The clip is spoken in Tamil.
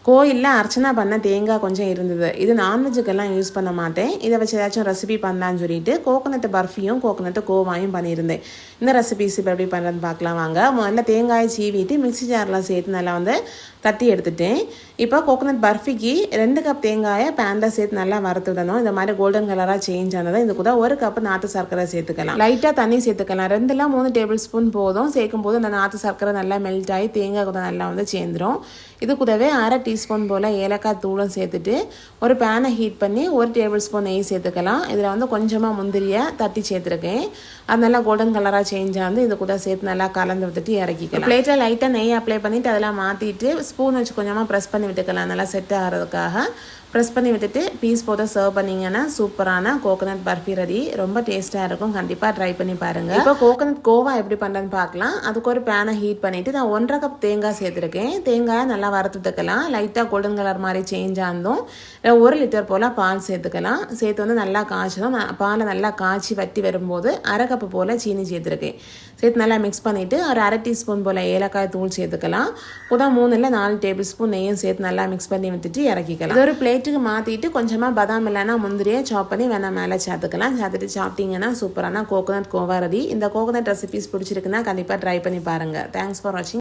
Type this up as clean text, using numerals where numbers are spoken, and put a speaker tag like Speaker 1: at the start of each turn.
Speaker 1: கோயிலில் அர்ச்சனை பண்ண தேங்காய் கொஞ்சம் இருந்தது. இது நான்வெஜ்ஜுக்கெல்லாம் யூஸ் பண்ண மாட்டேன். இதை வச்சு ஏதாச்சும் ரெசிபி பண்ணலான்னு சொல்லிட்டு கோகனட் பர்ஃபியும் கோகனட் கோவாயும் பண்ணியிருந்தேன். இந்த ரெசிபிஸ் இப்போ எப்படி பண்ணுறதுன்னு பார்க்கலாம் வாங்க. முதல்ல தேங்காயை சீவிட்டு மிக்ஸி ஜாரில் சேர்த்து நல்லா தட்டி எடுத்துட்டேன். இப்போ கோகனட் பர்ஃபிக்கு 2 கப் தேங்காயை பேனில் சேர்த்து நல்லா வறுத்து விடணும். இந்த மாதிரி கோல்டன் கலராக சேஞ்ச் ஆனது. இது கூட 1 கப் நாட்டு சர்க்கரை சேர்த்துக்கலாம். லைட்டாக தண்ணி சேர்த்துக்கலாம். 2-3 டேபிள் ஸ்பூன் போதும். சேர்க்கும் போது அந்த நாட்டு சர்க்கரை நல்லா மெல்ட் ஆகி தேங்காய் கூட நல்லா சேர்ந்துடும். இது கூடவே 1/2 டீஸ்பூன் போல் ஏலக்காய் தூளும் சேர்த்துட்டு ஒரு பேனை ஹீட் பண்ணி 1 டேபிள் ஸ்பூன் நெய் சேர்த்துக்கலாம். இதில் கொஞ்சமாக முந்திரியை தட்டி சேர்த்துருக்கேன். அது நல்லா கோல்டன் கலராக சேஞ்ச் ஆகுது. இது கூட சேர்த்து நல்லா கலந்து விட்டுட்டு இறக்கிக்கலாம். பிளேட்டில் லைட்டாக நெய் அப்ளை பண்ணிவிட்டு அதெல்லாம் மாற்றிட்டு ஸ்பூன் வச்சு கொஞ்சமாக ப்ரெஸ் பண்ணி விட்டுக்கலாம். நல்லா செட் ஆகிறதுக்காக ப்ரெஸ் பண்ணி விட்டுட்டு பீஸ் போட்டு சர்வ் பண்ணிங்கன்னா சூப்பரான கோகனட் பர்ஃபி ரெடி. ரொம்ப டேஸ்ட்டாக இருக்கும். கண்டிப்பாக ட்ரை பண்ணி பாருங்கள். இப்போ கோகனட் கோவா எப்படி பண்ணுறதுன்னு பார்க்கலாம். அதுக்கு ஒரு பேனை ஹீட் பண்ணிவிட்டு நான் 1/2 கப் தேங்காய் சேர்த்துருக்கேன். தேங்காயை நல்லா வறுத்துக்கலாம். லைட்டாக கோல்டன் கலர் மாதிரி சேஞ்ச் ஆனதும் 1 லிட்டர் போல் பால் சேர்த்துக்கலாம். சேர்த்து நல்லா காய்ச்சதும் பாலை நல்லா காய்ச்சி வட்டி வரும்போது 1/2 கப்பு போல் சீனி சேர்த்துருக்கேன். சேர்த்து நல்லா மிக்ஸ் பண்ணிவிட்டு ஒரு 1/2 டீஸ்பூன் போல் ஏலக்காய் தூள் சேர்த்துக்கலாம். கூட 3-4 டேபிள் ஸ்பூன் நெய்யும் சேர்த்து நல்லா மிக்ஸ் பண்ணி விட்டுட்டு இறக்கிக்கலாம். இது ஒரு பிளேட்டுக்கு மாற்றிட்டு கொஞ்சமாக பாதாம் இல்லைன்னா முந்திரியை சாப் பண்ணி வேணால் மேலே சேர்த்துக்கலாம். சேர்த்துட்டு சாப்பிட்டீங்கன்னா சூப்பரான கோகனட் கோவா ரெடி. இந்த கோகனட் ரெசிபிஸ் பிடிச்சிருக்குன்னா கண்டிப்பாக ட்ரை பண்ணி பாருங்கள். தேங்க்ஸ் ஃபார் வாட்சிங்.